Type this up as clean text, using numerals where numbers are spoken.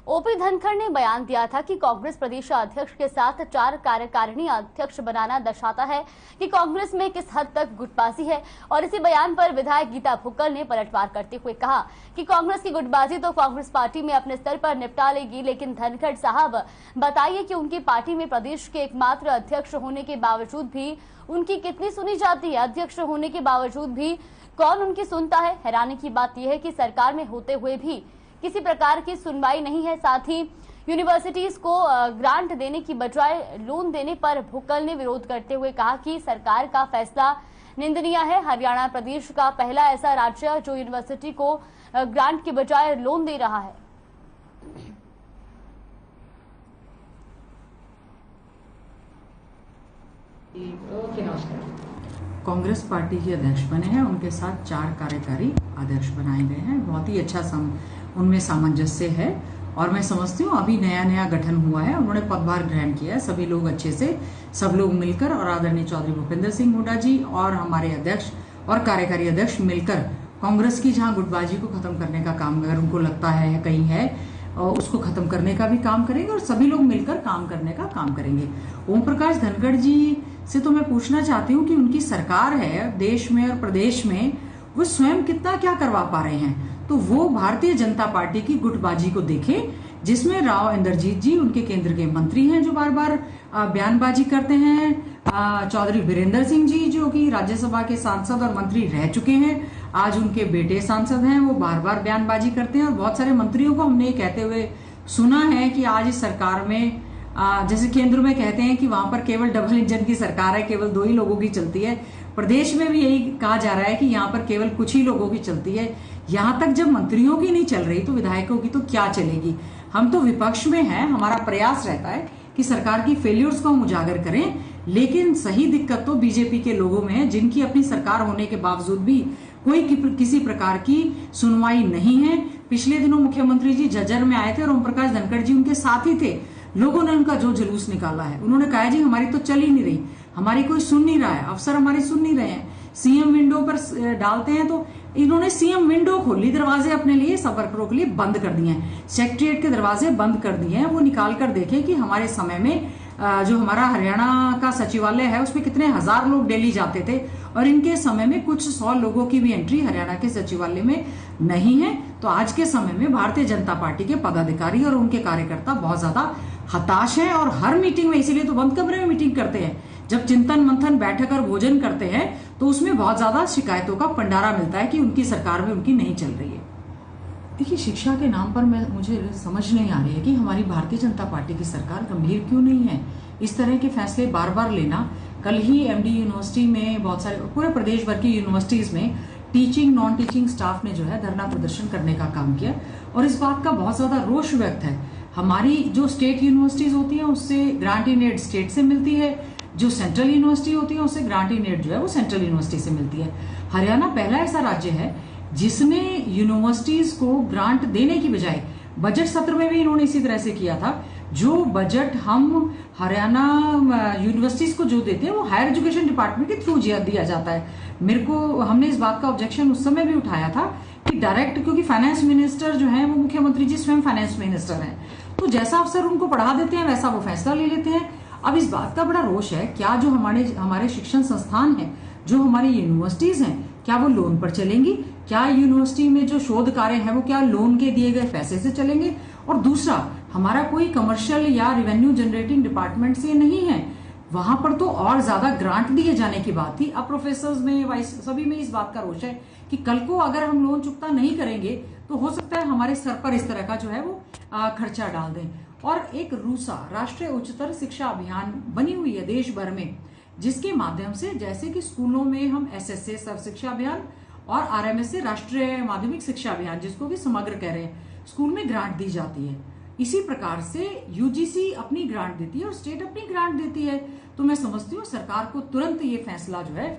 OP Dhankhar ने बयान दिया था कि कांग्रेस प्रदेश अध्यक्ष के साथ 4 कार्यकारिणी अध्यक्ष बनाना दर्शाता है कि कांग्रेस में किस हद तक गुटबाजी है। और इसी बयान पर विधायक गीता भुक्कल ने पलटवार करते हुए कहा कि कांग्रेस की गुटबाजी तो कांग्रेस पार्टी में अपने स्तर पर निपटा लेगी, लेकिन धनखड़ साहब बताइए कि उनकी पार्टी में प्रदेश के एकमात्र अध्यक्ष होने के बावजूद भी उनकी कितनी सुनी जाती है। अध्यक्ष होने के बावजूद भी कौन उनकी सुनता है। हैरानी की बात यह है कि सरकार में होते हुए भी किसी प्रकार की सुनवाई नहीं है। साथ ही यूनिवर्सिटीज को ग्रांट देने की बजाय लोन देने पर भुक्कल ने विरोध करते हुए कहा कि सरकार का फैसला निंदनीय है। हरियाणा प्रदेश का पहला ऐसा राज्य जो यूनिवर्सिटी को ग्रांट की बजाय लोन दे रहा है। कांग्रेस पार्टी के अध्यक्ष बने हैं, उनके साथ 4 कार्यकारी अध्यक्ष बनाए गए हैं। बहुत ही अच्छा उनमें सामंजस्य है और मैं समझती हूँ अभी नया गठन हुआ है, उन्होंने पदभार ग्रहण किया है। सभी लोग अच्छे से सब लोग मिलकर और आदरणीय चौधरी भूपेंद्र सिंह हुड्डा जी और हमारे अध्यक्ष और कार्यकारी अध्यक्ष मिलकर कांग्रेस की जहाँ गुटबाजी को खत्म करने का काम अगर उनको लगता है कहीं है उसको खत्म करने का भी काम करेंगे और सभी लोग मिलकर काम करने का काम करेंगे। ओम प्रकाश धनखड़ जी से तो मैं पूछना चाहती हूँ कि उनकी सरकार है देश में और प्रदेश में, वो स्वयं कितना क्या करवा पा रहे हैं। तो वो भारतीय जनता पार्टी की गुटबाजी को देखें, जिसमें राव इंद्रजीत जी उनके केंद्र के मंत्री हैं जो बार बार बयानबाजी करते हैं। चौधरी वीरेंद्र सिंह जी जो कि राज्यसभा के सांसद और मंत्री रह चुके हैं, आज उनके बेटे सांसद हैं, वो बार बार बयानबाजी करते हैं। और बहुत सारे मंत्रियों को हमने कहते हुए सुना है कि आज इस सरकार में जैसे केंद्र में कहते हैं कि वहां पर केवल डबल इंजन की सरकार है, केवल 2 ही लोगों की चलती है। प्रदेश में भी यही कहा जा रहा है कि यहाँ पर केवल कुछ ही लोगों की चलती है। यहाँ तक जब मंत्रियों की नहीं चल रही तो विधायकों की तो क्या चलेगी। हम तो विपक्ष में हैं, हमारा प्रयास रहता है कि सरकार की फेल्यूर्स को हम उजागर करें, लेकिन सही दिक्कत तो बीजेपी के लोगों में है, जिनकी अपनी सरकार होने के बावजूद भी कोई किसी प्रकार की सुनवाई नहीं है। पिछले दिनों मुख्यमंत्री जी झज्जर में आए थे और ओम प्रकाश धनखड़ जी उनके साथ ही थे। लोगों ने उनका जो जुलूस निकाला है, उन्होंने कहा जी हमारी तो चल ही नहीं रही, हमारी कोई सुन नहीं रहा है, अफसर हमारी सुन नहीं रहे हैं। सीएम विंडो पर डालते हैं तो इन्होंने सीएम विंडो खोली, दरवाजे अपने लिए सब वर्करों के लिए बंद कर दिए हैं, सेक्रेटरिएट के दरवाजे बंद कर दिए हैं। वो निकाल कर देखें कि हमारे समय में जो हमारा हरियाणा का सचिवालय है उसमें कितने हजार लोग डेली जाते थे और इनके समय में कुछ 100 लोगों की भी एंट्री हरियाणा के सचिवालय में नहीं है। तो आज के समय में भारतीय जनता पार्टी के पदाधिकारी और उनके कार्यकर्ता बहुत ज्यादा हताश हैं और हर मीटिंग में, इसीलिए तो बंद कमरे में मीटिंग करते हैं, जब चिंतन मंथन बैठक और भोजन करते हैं तो उसमें बहुत ज्यादा शिकायतों का भंडारा मिलता है कि उनकी सरकार में उनकी नहीं चल रही है। देखिए, शिक्षा के नाम पर मुझे समझ नहीं आ रही है कि हमारी भारतीय जनता पार्टी की सरकार गंभीर क्यों नहीं है। इस तरह के फैसले बार बार लेना। कल ही एमडी यूनिवर्सिटी में बहुत सारे पूरे प्रदेश भर की यूनिवर्सिटीज में टीचिंग नॉन टीचिंग स्टाफ ने जो है धरना प्रदर्शन करने का काम किया और इस बात का बहुत ज्यादा रोष व्यक्त है। हमारी जो स्टेट यूनिवर्सिटीज होती है उससे ग्रांट इन एड स्टेट से मिलती है, जो सेंट्रल यूनिवर्सिटी होती है उससे ग्रांट इन एड जो है वो सेंट्रल यूनिवर्सिटी से मिलती है। हरियाणा पहला ऐसा राज्य है जिसने यूनिवर्सिटीज को ग्रांट देने की बजाय, बजट सत्र में भी इन्होंने इसी तरह से किया था, जो बजट हम हरियाणा यूनिवर्सिटीज को जो देते हैं वो हायर एजुकेशन डिपार्टमेंट के थ्रू दिया जाता है। हमने इस बात का ऑब्जेक्शन उस समय भी उठाया था कि डायरेक्ट, क्योंकि फाइनेंस मिनिस्टर जो है वो मुख्यमंत्री जी स्वयं फाइनेंस मिनिस्टर हैं, तो जैसा अफसर उनको पढ़ा देते हैं वैसा वो फैसला ले लेते हैं। अब इस बात का बड़ा रोष है, क्या जो हमारे शिक्षण संस्थान हैं, जो हमारी यूनिवर्सिटीज हैं, क्या वो लोन पर चलेंगी? क्या यूनिवर्सिटी में जो शोध कार्य है वो क्या लोन के दिए गए पैसे से चलेंगे? और दूसरा, हमारा कोई कमर्शियल या रेवेन्यू जनरेटिंग डिपार्टमेंट से नहीं है, वहां पर तो और ज्यादा ग्रांट दिए जाने की बात थी। अब प्रोफेसर्स में, वाइस सभी में इस बात का रोष है कि कल को अगर हम लोन चुकता नहीं करेंगे तो हो सकता है हमारे सर पर इस तरह का जो है वो खर्चा डाल दें। और एक रूसा राष्ट्रीय उच्चतर शिक्षा अभियान बनी हुई है देश भर में, जिसके माध्यम से जैसे कि स्कूलों में हम एसएसए सर्व शिक्षा अभियान और आरएमएसए राष्ट्रीय माध्यमिक शिक्षा अभियान, जिसको भी समग्र कह रहे हैं, स्कूल में ग्रांट दी जाती है। इसी प्रकार से यूजीसी अपनी ग्रांट देती है और स्टेट अपनी ग्रांट देती है। तो मैं समझती हूँ सरकार को तुरंत ये फैसला जो है